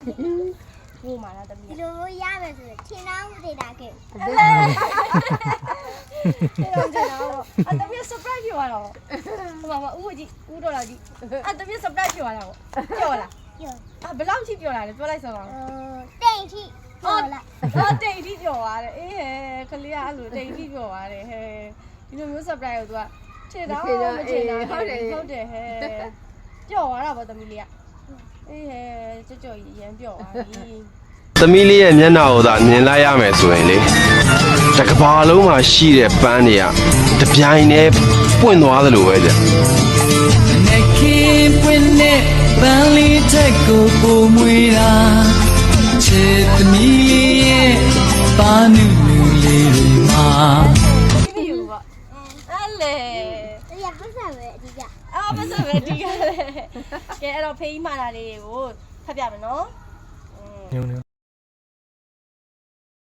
ကိုမှလားတမီး ဒီလိုမျိုးရမယ်ဆိုရင်ထင်သားမှုတွေတာခဲ့ တော့ကျွန်တော်တမီး surprise ပြောရတော့ဟိုမှာဦးကြီးဦးတော်လာကြီးတမီး surprise ပြောရတာပေါ့ပြောလား ပြော ဘယ်လောက်ထိပြောလာလဲပြောလိုက်စမ်းပါ တိတ်ထိပြောလိုက် တိတ်ထိပြောသွားတယ်အေးဟဲကလေးကအဲ့လိုတိတ်ထိပြောသွားတယ်ဟဲဒီလိုမျိုး surprise ကို तू ကချစ်တော့မချစ်တော့ဟုတ်တယ်ဟဲပြောသွားတာပေါ့တမီးလေးကအေးဟဲကြော်ကြီးရမ်းပြောသွားပြီ သမီးလေးရဲ့မျက်နှာကိုသာမြင်လိုက်ရမယ်ဆိုရင်လေတကဘာလုံးမှာရှိတဲ့ပန်းတွေကတပြိုင်တည်းပွင့်သွားသလိုပဲကြ နေခင်ပွင့်နေပန်းလေးတက်ကိုပုံမွေတာချစ်သမီးလေးရဲ့ပါနူနူလေးတွေမှာ ဒီလိုပေါ့အဲ့လေ ဒီကပတ်ဆက်ပဲအဓိက အော်ပတ်စံပဲဒီကလေကဲအဲ့တော့ဖေးကြီးမှာလာလေးကိုဖတ်ပြမယ်နော် ညုံ